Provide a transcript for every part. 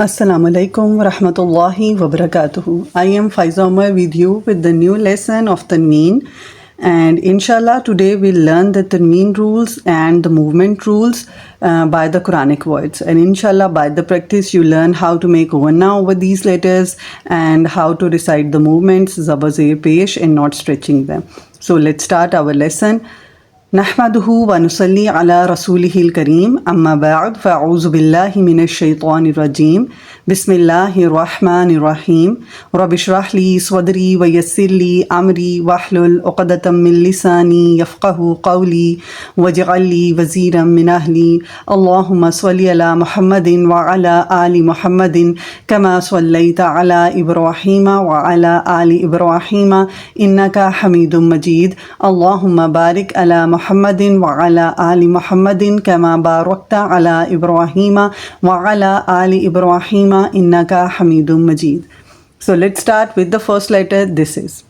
Assalamu alaikum wa rahmatullahi wa barakatuhu. I am Faiza with you with the new lesson of tanween, and inshallah today we'll learn the tanween rules and the movement rules by the Quranic words, and inshallah by the practice you learn how to make ghuna over these letters and how to recite the movements zabr, zair, paish and not stretching them. So let's start our lesson. नहमदुहु व नुसल्ली अला रसूलिहिल करीम अम्मा बाद फ़अऊज़ु बिल्लाहि मिनश शैतानिर रजीम बिस्मिल्लाहिर्रहमानिर्रहीम rabbi इश्रह ली सदरी व यस्सिर ली अमरी वहलुल उक़दतम मिन लिसानी यफ़क़हू क़ौली वजअल ली वज़ीरम मिन अहली अल्लाहुम्मा सल्लि अला मुहम्मदिन व अला आलि मुहम्मदिन कमा सल्लैता अला इब्राहीम व अला आलि इब्राहीम इन्नका हमीदुम मजीद अल्लाहुम्मा बारिक अला मुहम्मदिन व अला आलि मुहम्मदिन कमा बारकता अला इब्राहीम व अला आलि Ibrahim innaka hamidum majid. So let's start with the first letter. This is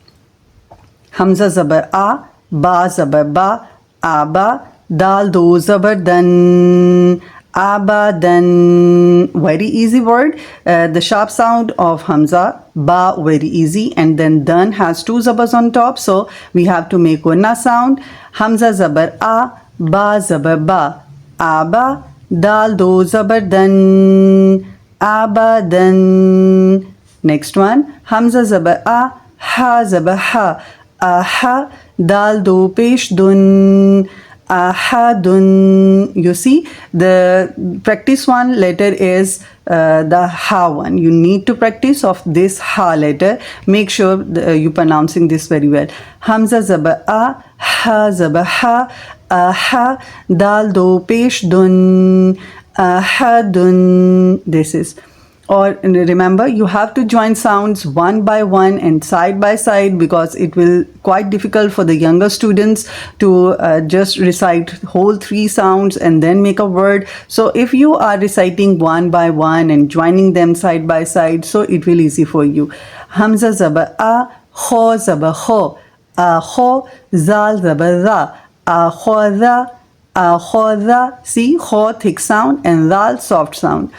Hamza zabar a, ba zabar ba, aba, dal do zabar dan, abadan. Very easy word. The sharp sound of Hamza, ba, very easy, and then dan has two zabars on top, so we have to make ghuna sound. Hamza zabar a, ba zabar ba, aba, dal do zabar dan, abadan. Next one, Hamza zabar a, ha zabar ha, aha, dal do pesh dun, ahadun. You see, the practice one letter is the ha one. You need to practice of this ha letter. Make sure you pronouncing this very well. Hamza zabar a, ha zabar ha, aha, dal do pesh dun, ahadun. This is. Or remember, you have to join sounds one by one and side by side, because it will quite difficult for the younger students to just recite whole three sounds and then make a word. So if you are reciting one by one and joining them side by side, so it will easy for you. Hamza zabar a, kho zabar kho, kho, zal zabar za, khodha, khodha. See, kho thick sound and zal soft sound.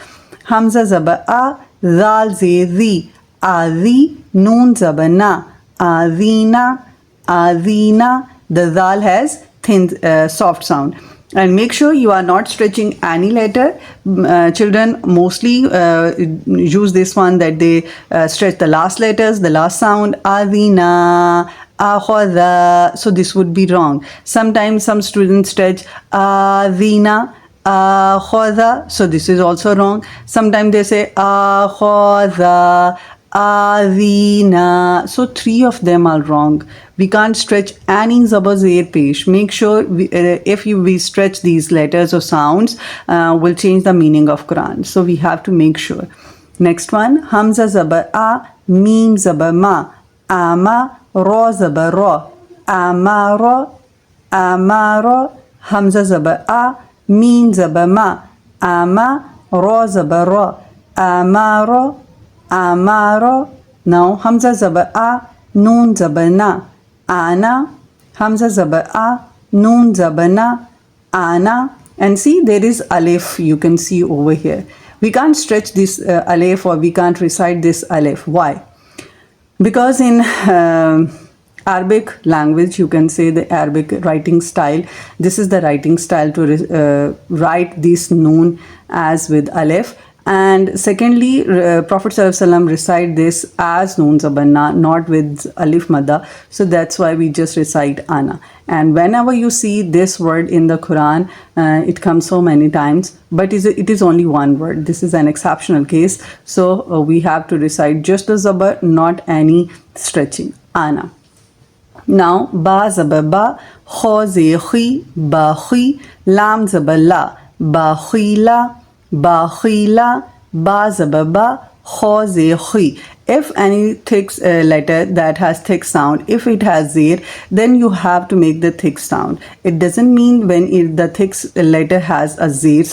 Hamza zabar a, zal zair zi, azi, noon zabar na, azina, azina. The zal has thin soft sound. And make sure you are not stretching any letter. Children mostly use this one, that they stretch the last letters, the last sound, azina, akhadha. So this would be wrong. Sometimes some students stretch azina, akhadha. So this is also wrong. Sometimes they say akhadha, azina. So three of them are wrong. We can't stretch any zabar, zair, paish. Make sure if we stretch these letters or sounds, will change the meaning of Quran. So we have to make sure. Next one, Hamza zabar a, mim zabar ma, ama, ra zabar ra, amara, amara. Hamza zabar a, mim zabar ma, ama, ra zabar ra, amara, amara. Now Hamza zabar a, noon zabar na, ana. Hamza zabar a, noon zabar na, ana. And see, there is alif, you can see over here. We can't stretch this alif, or we can't recite this alif. Why? Because in Arabic language, you can say the Arabic writing style, this is the writing style to write this noon as with alif. And secondly, Prophet ﷺ recite this as noon zabar na, not with alif madda. So that's why we just recite ana. And whenever you see this word in the Quran, it comes so many times, but it is only one word. This is an exceptional case. So we have to recite just the zabar, not any stretching. Ana. Now, ba zabar ba, kho zair khi, ba khi, lam zabar la, ba khila, ba khila, ba zabar ba, kho zair khi. If any thick letter that has thick sound, if it has zair, then you have to make the thick sound. It doesn't mean when the thick letter has a zair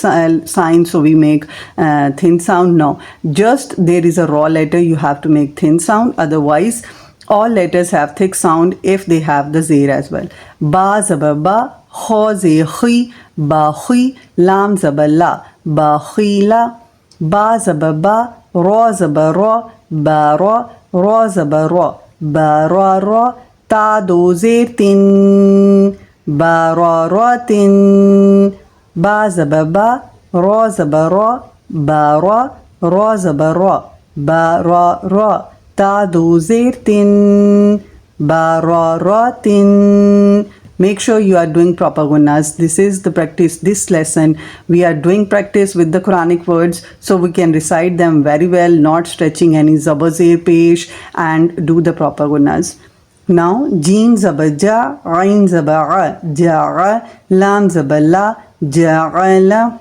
sign, so we make thin sound. No, just there is a raw letter, you have to make thin sound. Otherwise, all letters have thick sound if they have the zair as well. Ba zabar ba, kho zair khi, ba khi, lam zabar la, ba khila, ba zabar ba, ra zabar ra, ba ra, ra zabar ra, ba ra ra, ta do zair tin, ba ra ra tin, ba zabar ba, ra zabar ra, ba ra, ra zabar ra, ba ra ra, ta do zair tin, ba ra ra tin. Make sure you are doing proper gunas. This is the practice, this lesson. We are doing practice with the Quranic words so we can recite them very well, not stretching any zabr, zair, paish, and do the proper gunas. Now, jeen zabar ja, ain zabar a, ja'a, lam zabar la, ja'ala.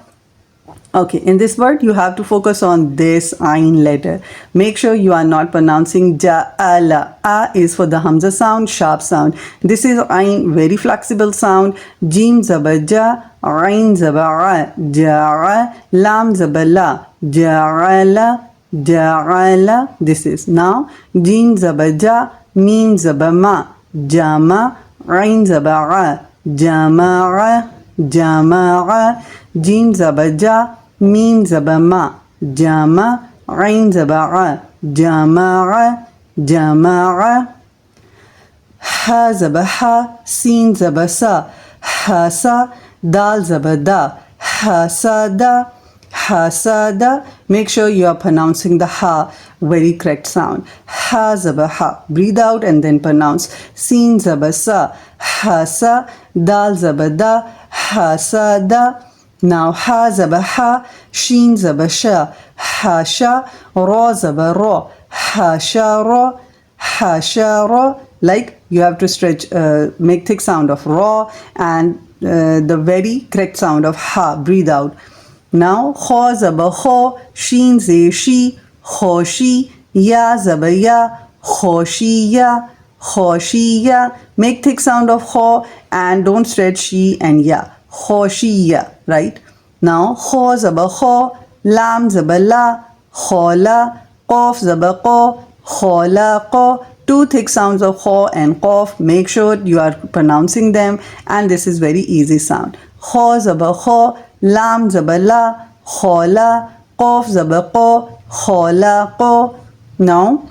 Okay, in this word, you have to focus on this ain letter. Make sure you are not pronouncing ja'ala. A is for the hamza sound, sharp sound. This is ain, very flexible sound. Jim zabar ja, ain zabar a, ja'a, lam zabar la, ja'ala, ja'ala. This is now. Jim zabar ja, mim zabar ma, jama, ain zabar a, jama'a, jama'a. Jim zabar ja, mim zabar ma, jama, ain zabar a, jama'a, jama'a. Ha zabar ha, sin zabar sa, hasa, dal zabar da, hasada, hasada. Make sure you are pronouncing the ha, very correct sound. Ha zabar ha, breathe out and then pronounce. Sin zabar sa, hasa, dal zabar da, hasada. Now ha zabar ha, shin zabar sha, hasha, ra zabar ra, hasha ra, hasha ra. Like you have to stretch, make thick sound of ra and the very correct sound of ha, breathe out. Now kha zabar kha, shin zair shi, khoshi, ya zabar ya, khoshiya, khoshiya. Make thick sound of kha and don't stretch shi and ya. Khoshiya, right? Now, kha zabar kha, lam zabar la, khala, qaf zabar qa, khalaqa. Two thick sounds of kha and qaf. Make sure you are pronouncing them, and this is very easy sound. Kha zabar kha, lam zabar la, khala, qaf zabar qa, khalaqa. Now,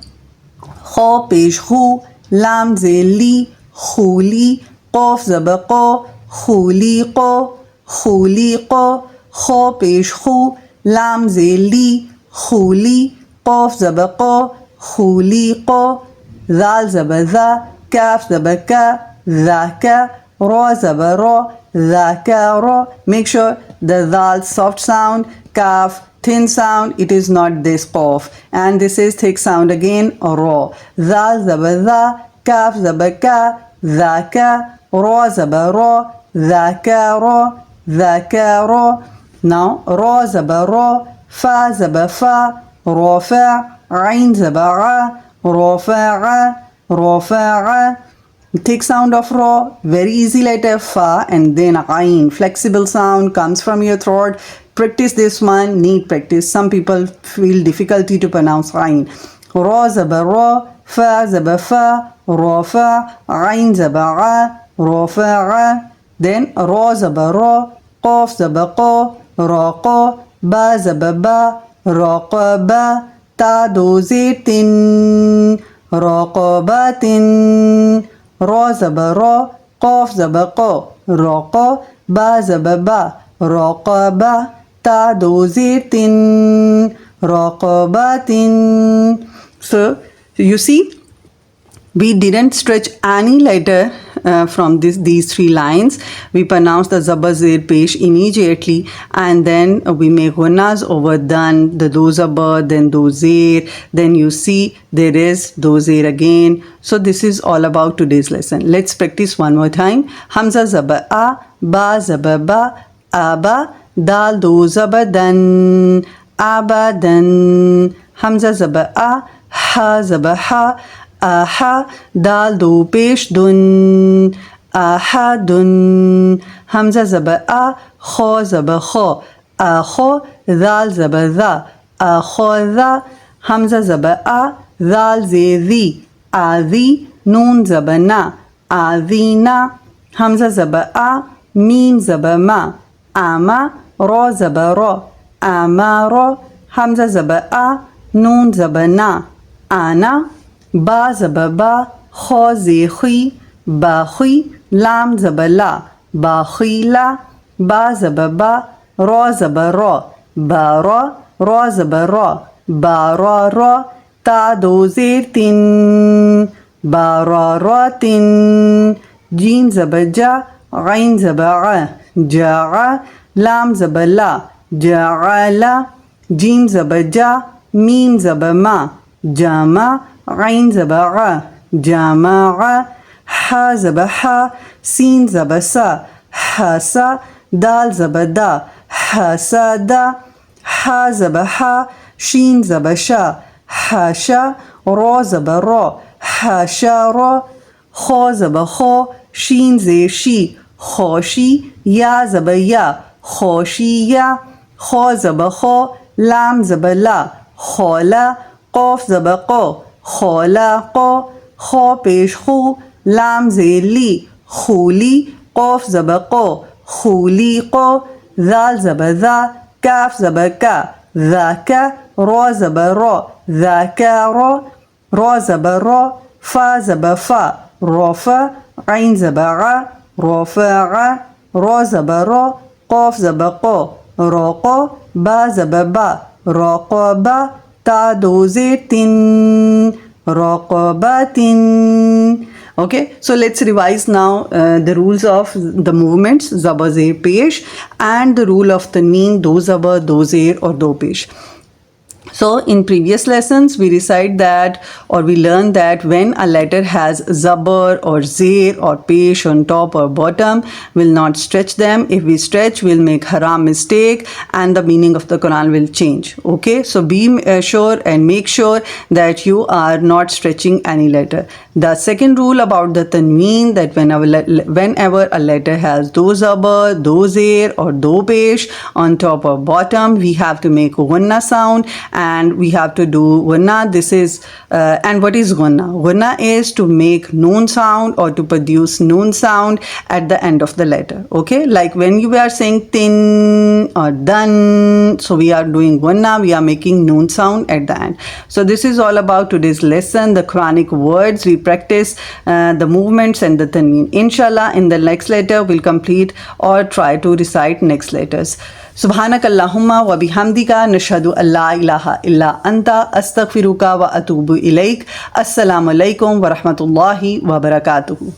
kha paish khu, lam zair li, khuli, qaf zabar qa, khuliqa, khuliqa. Kha paish khu, lam zair li, khuli, qaf zabar qa, khuliqa. Zal zabar za, kaf zabar ka, zaka, ra zabar ra, zakara. Make sure the zal soft sound, kaf thin sound, it is not this qaf. And this is thick sound again, ra. Zal zabar za, kaf zabar ka, zaka, ra zabar ra, zakara, zakara. Now, ra zabar ra, fa zabar fa, rafa, ain zabar a, rafa'a, rafa'a. Thick sound of ra, very easy letter fa and then ain. Flexible sound comes from your throat. Practice this one, need practice. Some people feel difficulty to pronounce ain. Ra zabar ra, fa zabar fa, rafa, ain zabar a, rafa'a. Then ra zabar ra, qaf zabar qa, raqa, ba zabar ba, raqaba, ta do zair tin, raqabatin. Ra zabar ra, qaf zabar qa, raqa, ba zabar ba, raqaba, ta do zair tin, raqabatin. So you see, we didn't stretch any letter from these three lines. We pronounce the zabr, zair, paish immediately, and then we make gunas over done, the do zabr, then do zair, then you see there is do zair again. So this is all about today's lesson. Let's practice one more time. Hamza zabr a, ba zabr ba, aba, dal do zabr dan, abadan. Hamza zabr a, ha zabr ha, aha, dal do paish dun, ahadun. Hamza zabar a, kha zabar kha, akha, dal zabar za, akhadha. Hamza zabar a, dal zair zi, azi, noon zabar na, azina. Hamza zabar a, mim zabar ma, ama, ra zabar ra, amara. Hamza zabar a, noon zabar na, ana. Ba zabar ba, kha ze khi, ba khi. Lam zabar la, ba khi la. Ba zabar ba, ra zabar ra, ba ra. Ra zabar ra, ba ra ra. Ta do zir tin, ba ra ra tin. Jim zabar ja, ghain zabar a, ja. Lam zabar la, ja la. Jim zabar ja, mim zabar ma, jama. Ghain zabar a, jama. Ha zabar ha, sin zabar sa, hasa. Dal zabar da, hasada. Ha zabar ha, shin zabar sha, hasha. Ra zabar ra, hasha ra. Kha zabar kha, shin ze shi, khoshi. Ya zabar ya, khoshiya. Kha zabar kha, lam zabar la, khala. Qaf zabar qa, khala qa. Kha pesh khu, lam ze li, khuli. Qaf zabar qa, khuli qa. Zal zabar za, kaf zabar ka, dhaka. Ra zabar ra, dhaka ra. Ra zabar ra, fa zabar fa, rafa. Ain zabar ra, rafa'a. Ra zabar ra, qaf zabar qa, raqa. Ba zabar ba, raqaba. Ta do zir tin, raqabatin. Okay, so let's revise now the rules of the movements zabar, zair, paish, and the rule of tanween, do zabar, do zair, or do paish. So in previous lessons we recite that, or we learn that when a letter has zabar or zair or paish on top or bottom, will not stretch them. If we stretch, we'll make haram mistake and the meaning of the Quran will change. Okay, so be sure and make sure that you are not stretching any letter. The second rule about the tanween, that whenever a letter has do zabar, do zair, or do paish on top or bottom, we have to make ghuna sound and we have to do ghuna. This is and what is ghuna? Ghuna is to make noon sound or to produce noon sound at the end of the letter. Okay, like when you are saying tin or dan, so we are doing ghuna, we are making noon sound at the end. So this is all about today's lesson, the Quranic words. We practice the movements and the tanween. Inshallah, in the next letter we'll complete or try to recite next letters. Subhanak Allahumma wa bihamdika nashhadu an la ilaha illa anta astaghfiruka wa atubu ilaik. Assalamu alaikum wa rahmatullahi wa barakatuhu.